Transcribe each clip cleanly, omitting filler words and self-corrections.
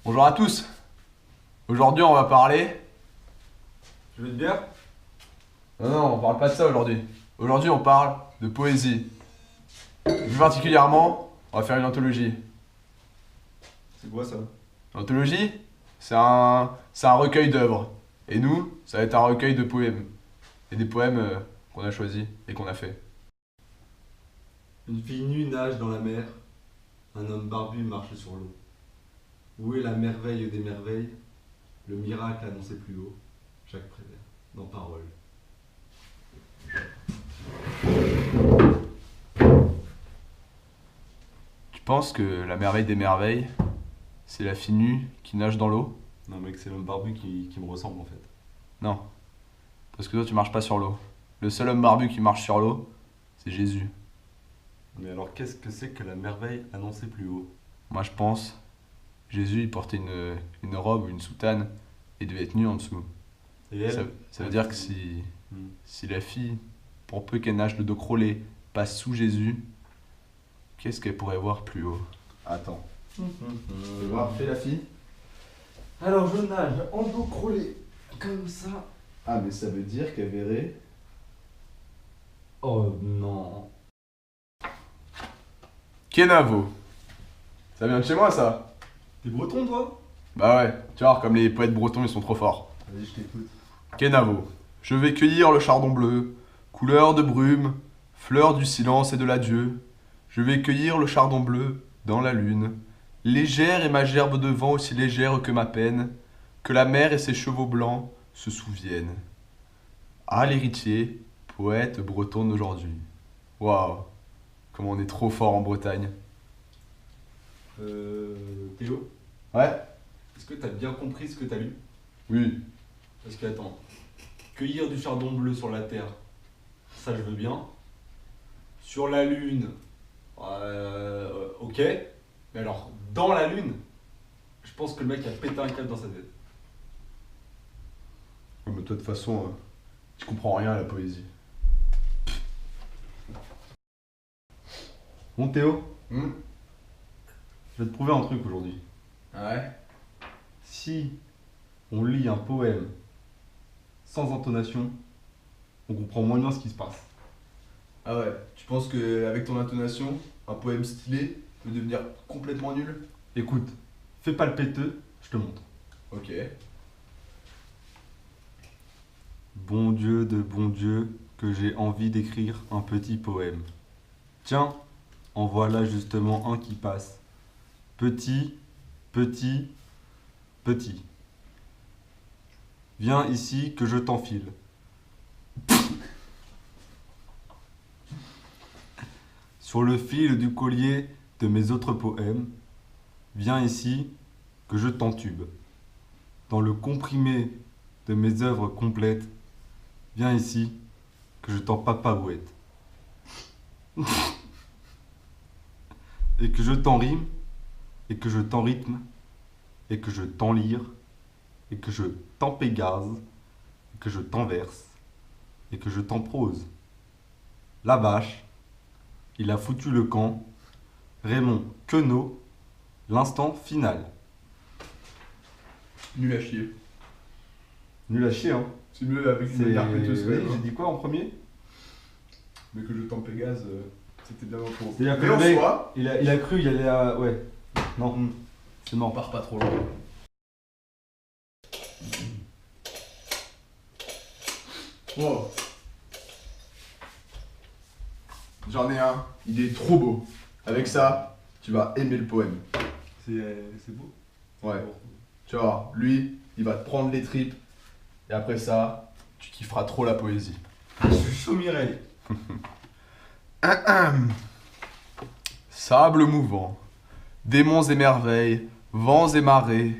Bonjour à tous. Aujourd'hui, on va parler. Tu veux te bière? Non, on parle pas de ça aujourd'hui. Aujourd'hui, on parle de poésie. Plus particulièrement, on va faire une anthologie. C'est quoi ça? L'anthologie, c'est un recueil d'œuvres. Et nous, ça va être un recueil de poèmes. Et des poèmes qu'on a choisis et qu'on a fait. Une fille nue nage dans la mer, un homme barbu marche sur l'eau. Où est la merveille des merveilles, le miracle annoncé plus haut, Jacques Prévert, dans Parole. Tu penses que la merveille des merveilles, c'est la fille nue qui nage dans l'eau? Non mec, c'est l'homme barbu qui me ressemble en fait. Non. Parce que toi, tu marches pas sur l'eau. Le seul homme barbu qui marche sur l'eau, c'est Jésus. Mais alors qu'est-ce que c'est que la merveille annoncée plus haut? Moi, je pense, Jésus, il portait une robe ou une soutane et devait être nu en dessous. Et elle? Ça veut dire que si, Hmm. si la fille, pour peu qu'elle nage le dos crawlé, passe sous Jésus, qu'est-ce qu'elle pourrait voir plus haut? Attends. Fais la fille. Alors je nage en dos crawlé, comme ça. Ah, mais ça veut dire qu'elle verrait. Oh non. Kenavo. Ça vient de chez moi, ça? T'es breton toi? Bah ouais, tu vois, comme les poètes bretons, ils sont trop forts. Vas-y, je t'écoute. Kenavo. Je vais cueillir le chardon bleu, couleur de brume, fleur du silence et de l'adieu. Je vais cueillir le chardon bleu dans la lune. Légère est ma gerbe de vent aussi légère que ma peine, que la mer et ses chevaux blancs se souviennent. Ah l'héritier, poète breton d'aujourd'hui. Waouh, comme on est trop fort en Bretagne. Théo, Ouais? est-ce que t'as bien compris ce que t'as lu? Oui. Parce que attends, cueillir du chardon bleu sur la terre, ça je veux bien. Sur la lune, ok. Mais alors, dans la lune, je pense que le mec a pété un câble dans sa tête. Mais toi, de toute façon, tu comprends rien à la poésie. Bon Théo, Hmm. je vais te prouver un truc aujourd'hui. Ouais? Si on lit un poème sans intonation, on comprend moins bien ce qui se passe. Ah ouais, tu penses qu'avec ton intonation, un poème stylé peut devenir complètement nul? Écoute, fais pas le péteux, je te montre. Ok. Bon Dieu de bon Dieu, que j'ai envie d'écrire un petit poème. Tiens, en voilà justement un qui passe. Petit, petit, petit. Viens ici que je t'enfile. Sur le fil du collier de mes autres poèmes, viens ici que je t'entube. Dans le comprimé de mes œuvres complètes, viens ici que je t'en paparouette. Et que je t'en rime, et que je t'en rythme, et que je t'en lire, et que je t'en pégase, et que je t'en verse, et que je t'en prose. La vache, il a foutu le camp, Raymond Queneau, l'instant final. Nul à chier. Nul à chier, hein. C'est mieux avec une manière péteuse quand Oui, même, j'ai hein. dit quoi en premier? Mais que je t'en Pégase, c'était bien entendu. C'est-à-dire que Mais le en mec, soi, il a cru, il allait à... Ouais. Non, c'est on mort. part pas trop loin. Wow. J'en ai un, il est trop beau. Avec ça, tu vas aimer le poème. C'est beau. Ouais. Tu vois, lui, il va te prendre les tripes. Et après ça, tu kifferas trop la poésie. Ah, je suis chaud Mireille. Sable mouvant, démons et merveilles, vents et marées,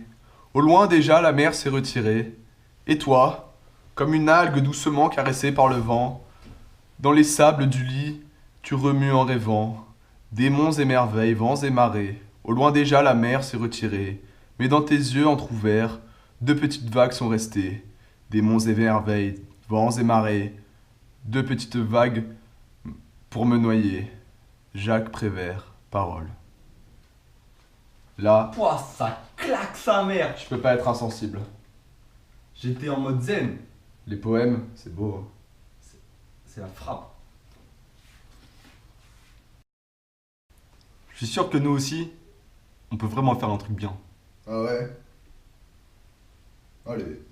au loin déjà la mer s'est retirée, et toi, comme une algue doucement caressée par le vent, dans les sables du lit, tu remues en rêvant, démons et merveilles, vents et marées, au loin déjà la mer s'est retirée, mais dans tes yeux entr'ouverts, deux petites vagues sont restées, démons et merveilles, vents et marées, deux petites vagues pour me noyer. Jacques Prévert, parole. Là, Pouah, ça claque sa mère. Tu peux pas être insensible. J'étais en mode zen. Les poèmes, c'est beau. C'est la frappe. Je suis sûr que nous aussi, on peut vraiment faire un truc bien. Ah ouais? Allez.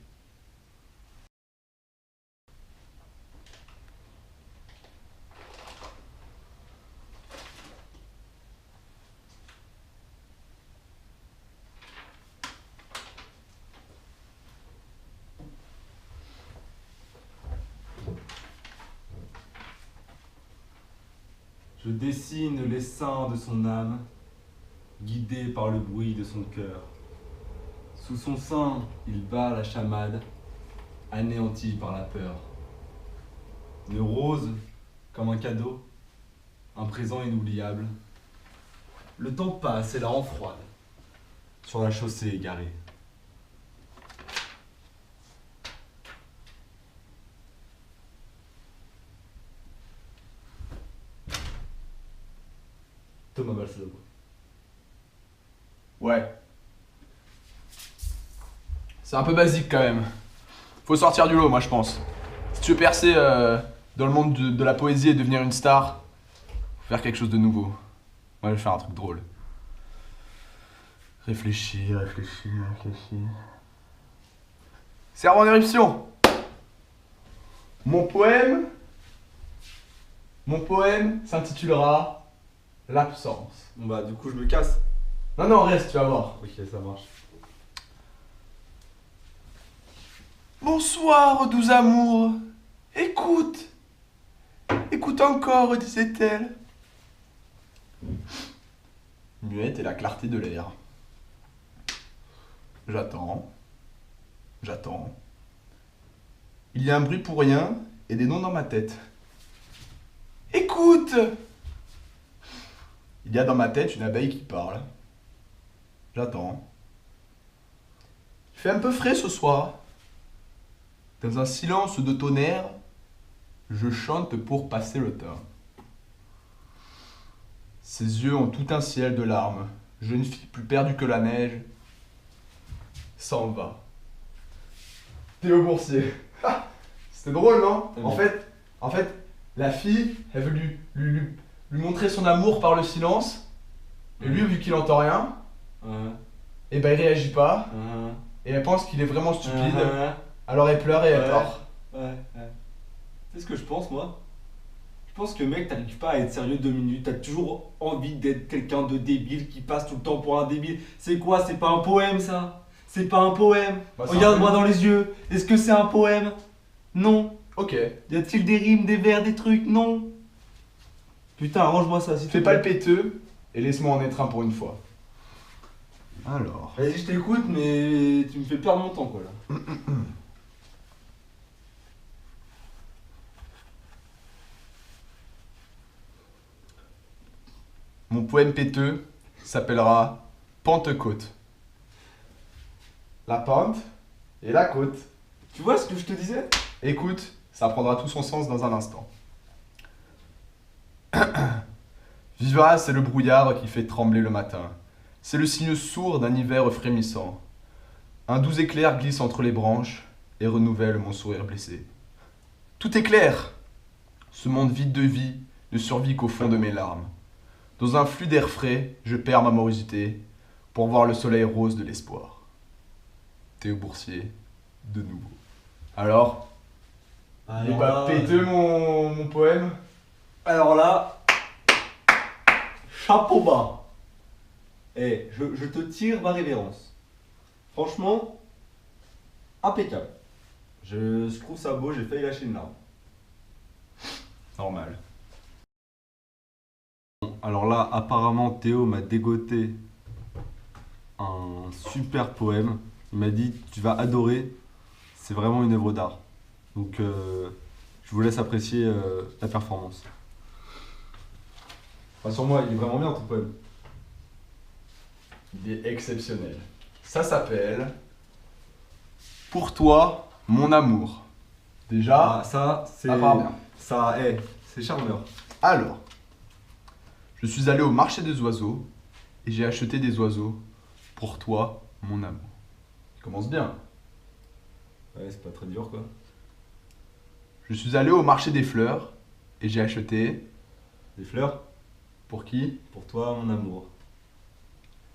Je dessine les seins de son âme, guidé par le bruit de son cœur. Sous son sein, il bat la chamade, anéanti par la peur. Une rose comme un cadeau, un présent inoubliable. Le temps passe et la rend froide, sur la chaussée égarée. Thomas Balsalobo. Ouais. C'est un peu basique quand même. Faut sortir du lot, moi je pense. Si tu veux percer dans le monde de la poésie et devenir une star, faut faire quelque chose de nouveau. Moi je vais faire un truc drôle. Réfléchis. Cerveau en éruption. Mon poème s'intitulera L'absence. Bon bah du coup je me casse. Non, reste, tu vas voir. Ok, ça marche. Bonsoir, doux amour. Écoute encore, disait-elle. Muette est la clarté de l'air. J'attends. Il y a un bruit pour rien et des noms dans ma tête. Écoute! Il y a dans ma tête une abeille qui parle. J'attends. Il fait un peu frais ce soir. Dans un silence de tonnerre, je chante pour passer le temps. Ses yeux ont tout un ciel de larmes. Jeune fille plus perdue que la neige s'en va. Théo Boursier. C'était drôle, non? En fait, la fille, elle veut lui montrer son amour par le silence. Et lui, vu qu'il entend rien, et ben il réagit pas. Et elle pense qu'il est vraiment stupide. Alors elle pleure et elle part. Ouais. Tu sais ce que je pense, moi? Je pense que mec, t'arrives pas à être sérieux 2 minutes. T'as toujours envie d'être quelqu'un de débile qui passe tout le temps pour un débile. C'est quoi? C'est pas un poème, ça? C'est pas un poème? Bah, Regarde-moi dans les yeux. Est-ce que c'est un poème? Non. Ok. Y a-t-il des rimes, des vers, des trucs? Non. Putain, arrange-moi ça, s'il te Fais pas le plaît. péteux et laisse-moi en être un pour une fois. Alors. Vas-y, je t'écoute, mais tu me fais perdre mon temps, quoi, là. Mon poème péteux s'appellera Pentecôte. La pente et la côte. Tu vois ce que je te disais? Écoute, ça prendra tout son sens dans un instant. Vivace est le brouillard qui fait trembler le matin. C'est le signe sourd d'un hiver frémissant. Un doux éclair glisse entre les branches et renouvelle mon sourire blessé. Tout est clair. Ce monde vide de vie ne survit qu'au fond de mes larmes. Dans un flux d'air frais, je perds ma morosité pour voir le soleil rose de l'espoir. Théo Boursier, de nouveau. Alors, il est pas péteux mon poème? Alors là, chapeau bas. Eh, je te tire ma révérence. Franchement, impeccable. Je trouve ça beau, j'ai failli lâcher une larme. Normal. Alors là, apparemment, Théo m'a dégoté un super poème. Il m'a dit, tu vas adorer, c'est vraiment une œuvre d'art. Donc, je vous laisse apprécier la performance. Rassure-moi, il est vraiment bien ton poème. Il est exceptionnel. Ça s'appelle Pour toi, mon amour. Déjà, ça, c'est. ça part bien. Ça, c'est charmeur. Alors, je suis allé au marché des oiseaux et j'ai acheté des oiseaux pour toi, mon amour. Il commence bien. Ouais, c'est pas très dur quoi. Je suis allé au marché des fleurs et j'ai acheté... Des fleurs? Pour qui? Pour toi, mon amour.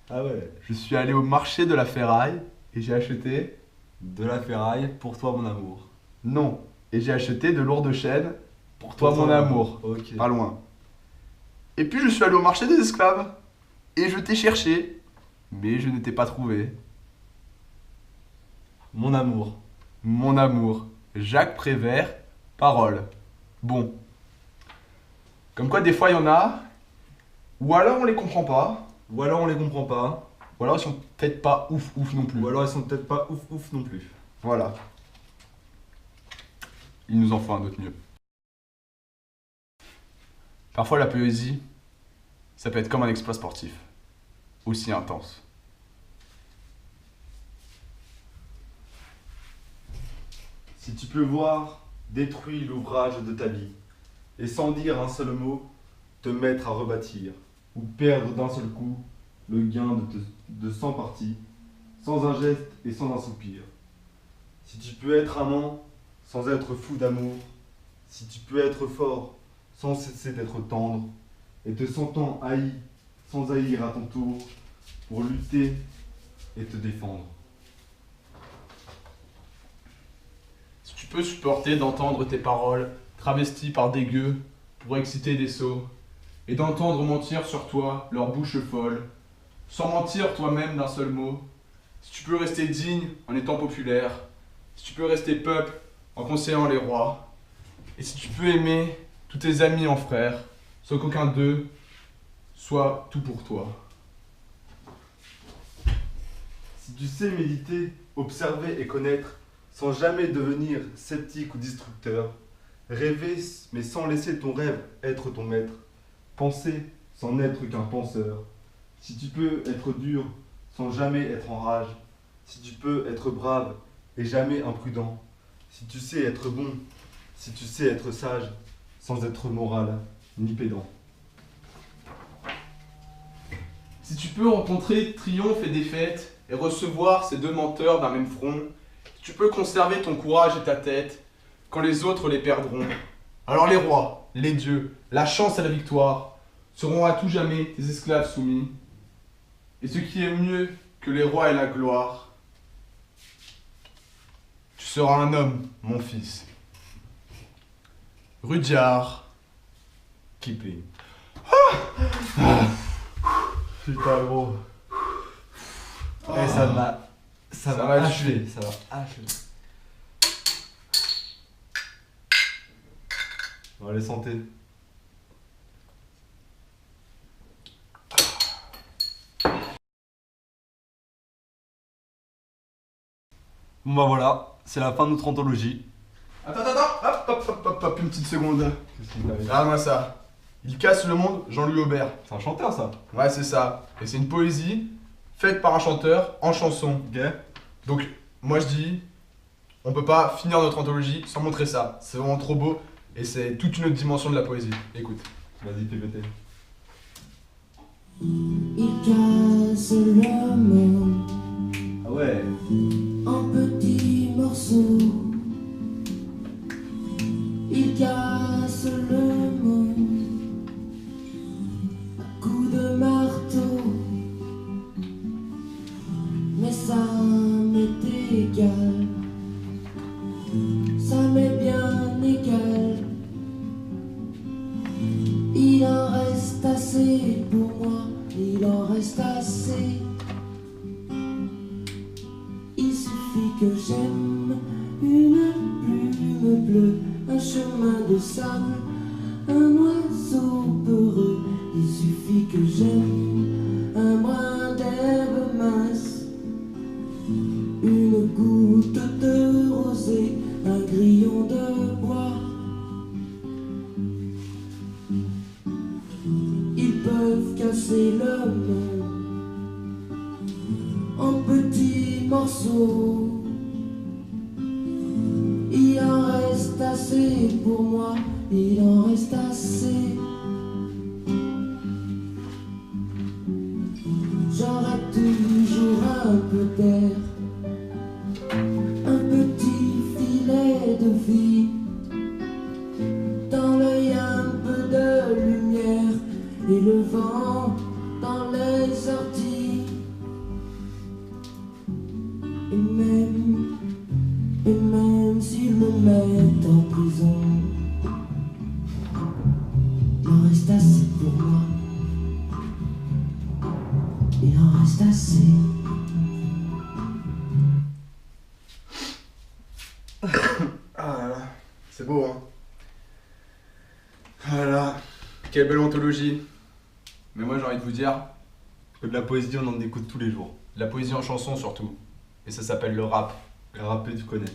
Ah ouais. Je suis allé au marché de la ferraille et j'ai acheté... De la ferraille, pour toi, mon amour. Non. Et j'ai acheté de lourdes chaînes pour toi, mon amour. Ok. Pas loin. Et puis je suis allé au marché des esclaves. Et je t'ai cherché. Mais je ne t'ai pas trouvé. Mon amour. Mon amour. Jacques Prévert, parole. Bon. Comme quoi des fois il y en a. Ou alors on les comprend pas. Ou alors on les comprend pas. Ou alors ils sont peut-être pas ouf ouf non plus. Ou alors ils sont peut-être pas ouf ouf non plus. Voilà. Il nous en faut un autre mieux. Parfois la poésie, ça peut être comme un exploit sportif. Aussi intense. Si tu peux voir, détruis l'ouvrage de ta vie, et sans dire un seul mot, te mettre à rebâtir, ou perdre d'un seul coup le gain de 100 parties, sans un geste et sans un soupir. Si tu peux être amant sans être fou d'amour, si tu peux être fort sans cesser d'être tendre, et te sentant haï sans haïr à ton tour, pour lutter et te défendre. Si tu peux supporter d'entendre tes paroles travesties par des gueux pour exciter des sots, et d'entendre mentir sur toi leur bouche folle, sans mentir toi-même d'un seul mot, si tu peux rester digne en étant populaire, si tu peux rester peuple en conseillant les rois, et si tu peux aimer tous tes amis en frères, sans qu'aucun d'eux soit tout pour toi. Si tu sais méditer, observer et connaître, sans jamais devenir sceptique ou destructeur, rêver mais sans laisser ton rêve être ton maître, penser sans n'être qu'un penseur, si tu peux être dur sans jamais être en rage, si tu peux être brave et jamais imprudent, si tu sais être bon, si tu sais être sage, sans être moral ni pédant. Si tu peux rencontrer triomphe et défaite et recevoir ces deux menteurs d'un même front, si tu peux conserver ton courage et ta tête quand les autres les perdront, alors les rois, les dieux, la chance et la victoire seront à tout jamais tes esclaves soumis. Et ce qui est mieux que les rois et la gloire, tu seras un homme, mon fils. Rudyard Kipling. Putain gros. Eh, ça Ça m'a m'a achevé, tué. ça m'a achevé. Bon, allez, santé. Bon bah voilà, c'est la fin de notre anthologie. Attends, hop, une petite seconde. Qu'est-ce qu'il t'arrive? Regarde-moi ça. Il casse le monde, Jean-Louis Aubert. C'est un chanteur ça. Ouais, c'est ça. Et c'est une poésie faite par un chanteur en chanson. Ok. Donc, moi je dis, on peut pas finir notre anthologie sans montrer ça. C'est vraiment trop beau et c'est toute une autre dimension de la poésie. Écoute. Vas-y, PPT. Il casse le monde Ah ouais. en petits morceaux. Il casse le monde à coups de marteau. Mais ça m'est égal, ça m'est bien égal. Il en reste assez pour moi, il en reste assez. Il suffit que j'aime une plume bleue, un chemin de sable, un oiseau peureux. Il suffit que j'aime un brin d'herbe mince, une goutte de rosée, un grillon de bois. Ils peuvent casser le monde en petits morceaux. Il en reste assez pour moi, il en reste assez. J'aurai toujours un un peu d'air, un petit filet de vie, dans l'œil un peu de lumière et le vent dans les orties. Et même s'ils me mettent en prison, il en reste assez pour moi. Il en reste assez. Ah là là, c'est beau, hein. Ah là là, quelle belle anthologie. Mais moi j'ai envie de vous dire, Que de la poésie, on en écoute tous les jours. la poésie en chanson surtout. Et ça s'appelle le rap. Le rappé, tu connais.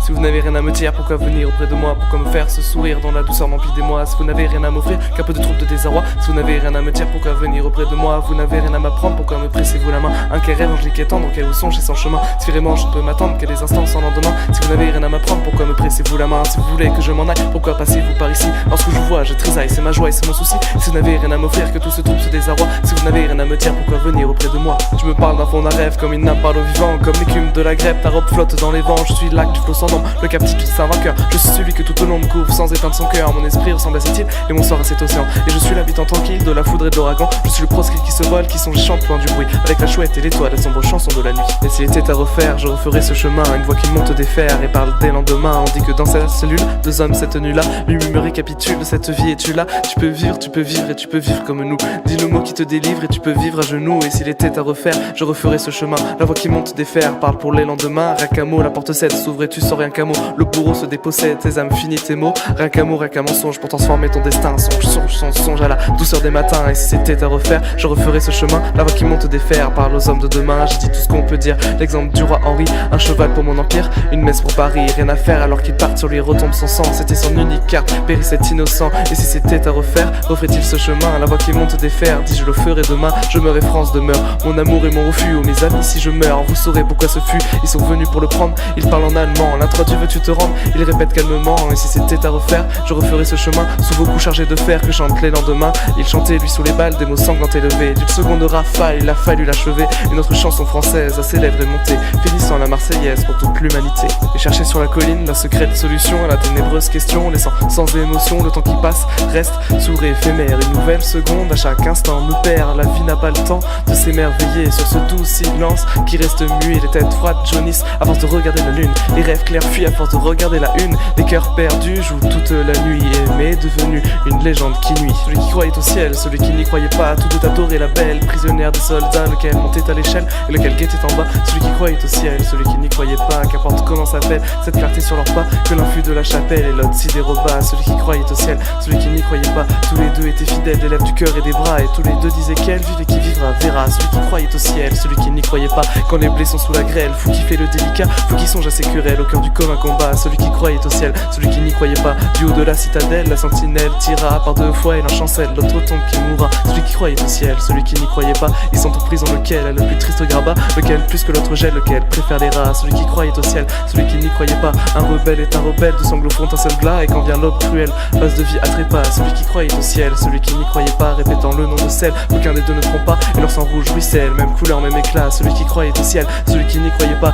Si vous n'avez rien à me dire, pourquoi venir auprès de moi? Pourquoi me faire ce sourire dont la douceur m'emplit des mois? Si vous n'avez rien à m'offrir, qu'un peu de trouble de désarroi. Si vous n'avez rien à me dire, pourquoi venir auprès de moi? Vous n'avez rien à m'apprendre, pourquoi me pressez-vous la main? Un quai rêve angélique et tendre, quel songe et sans chemin. Si vraiment je peux m'attendre qu'à des instants sans lendemain. Si vous n'avez rien à m'apprendre, pourquoi me pressez-vous la main? Si vous voulez que je m'en aille, pourquoi passez-vous par ici? Lorsque je vous vois, je trisaille, c'est ma joie et c'est mon souci. Si vous n'avez rien à m'offrir, que tout ce trouble, ce désarroi. Si vous n'avez rien à me dire, pourquoi venir auprès de moi? Tu me parles d'un fond d'un rêve, comme une âme parle au vivant. Comme l'écume de la grève, ta robe flotte dans les vents. Je suis lac du flot sans nombre, le captif du saint vainqueur. Je suis celui que tout au long me couvre sans éteindre son cœur. Mon esprit ressemble à cette île et mon sort à cet océan. Et je suis l'habitant tranquille de la foudre et de l'ouragan. Je suis le proscrit qui se vole, qui songe et chante loin du bruit. Avec la chouette et l'étoile, la sombre chanson de la nuit. Et s'il était à refaire, je referais ce chemin. Une voix qui monte des fers et parle dès lendemain. On dit que dans cette cellule, deux hommes cette nuit-là. Lui me récapitule, cette vie et tu là. Tu peux vivre et tu peux vivre comme nous. Dis le mot qui te délivre et tu peux vivre à genoux. Et s'il était à refaire, je referais ce chemin. La voix qui monte des fers parle pour les lendemains. Rien qu'un mot, la porte cède, s'ouvre et tu sors rien qu'un mot. Le bourreau se dépossède, tes âmes finies tes mots. Rien qu'un mot, rien qu'un mensonge pour transformer ton destin. Songe à la douceur des matins. Et si c'était à refaire, je referais ce chemin. La voix qui monte des fers parle aux hommes de demain. J'ai dit tout ce qu'on peut dire, l'exemple du roi Henri. Un cheval pour mon empire, une messe pour Paris. Rien à faire alors qu'il part sur lui retombe son sang. C'était son unique carte, périssait innocent. Et si c'était à refaire, referait-il ce chemin? La voix qui monte des fers, dit je le ferai demain. Je meurs et France demeure, mon amour et mon refus. Oh mes amis, si je meurs, vous saurez pourquoi ce fut. Ils sont venus pour le prendre, ils parlent en allemand. L'introduit veux-tu te rendre, il répète calmement. Et si c'était à refaire, je referais ce chemin. Sous vos coups chargés de fer que chantent les lendemains. Il chantait lui sous les balles, des mots sanglants élevés. D'une seconde rafale, il a fallu l'achever. Une autre chanson française, assez lèvres et montée, finissant la Marseillaise pour toute l'humanité. Et chercher sur la colline la secrète solution à la ténébreuse question. Laissant sans émotion le temps qui passe, reste sourd et éphémère. Une nouvelle seconde à chaque instant me perd. La vie n'a pas le temps de s'émerveiller sur ce doux silence qui reste muet. Les têtes froides jaunissent à force de regarder la lune. Les rêves clairs fuient à force de regarder la une. Les cœurs perdus jouent toute la nuit. Aimé devenu une légende qui nuit. Celui qui croyait au ciel, celui qui n'y croyait pas. Tout doute adorait la belle, prisonnière des soldats. Lequel montait à l'échelle et lequel guettait en bas. Celui qui croyait au ciel, celui qui n'y croyait pas. Qu'importe comment s'appelle cette clarté sur leurs pas. Que l'influx de la chapelle et l'autre sidéroba. Celui qui croyait au ciel, celui qui n'y croyait pas. Tous les deux étaient fidèles des lèvres, du cœur et des bras. Et tous les deux disaient qu'elle vive et qui vivra verra. Celui qui croyait au ciel, celui qui n'y croyait pas. Quand les blés sont sous la grêle, fou qui fait le délicat, fou qui songe à ses querelles au cœur du commun combat. Celui qui croyait au ciel, celui qui n'y croyait pas. Du haut de la citadelle, la sentinelle tira par deux fois et l'un chancelle, l'autre tombe qui mourra. Celui qui croyait au ciel, celui qui n'y croyait pas. Ils sont en prison, lequel a le plus triste grabat, lequel plus que l'autre gèle, lequel préfère les rats. Celui qui croyait au ciel, celui qui n'y croyait pas. Un rebelle est un rebelle, de sanglots font un seul glas. Et quand vient l'aube cruelle, passe de vie à trépas. Celui qui croyait au ciel, celui qui n'y croyait pas, répétant le nom de celle, aucun des deux ne trompe pas. Et leur sang rouge ruisselle, même couleur, même éclat. Celui qui croyait au ciel, celui qui n'y croyait pas.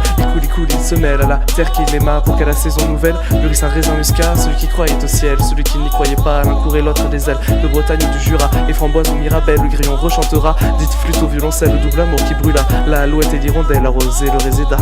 Il se mêle à la terre qu'il aima pour qu'à la saison nouvelle mûrisse un raisin muscat. Celui qui croyait au ciel, celui qui n'y croyait pas. L'un courait l'autre des ailes de Bretagne ou du Jura. Et framboise ou Mirabelle, le grillon rechantera. Dites flûte au violoncelle, le double amour qui brûla. La alouette et l'hirondelle arrosait le réséda.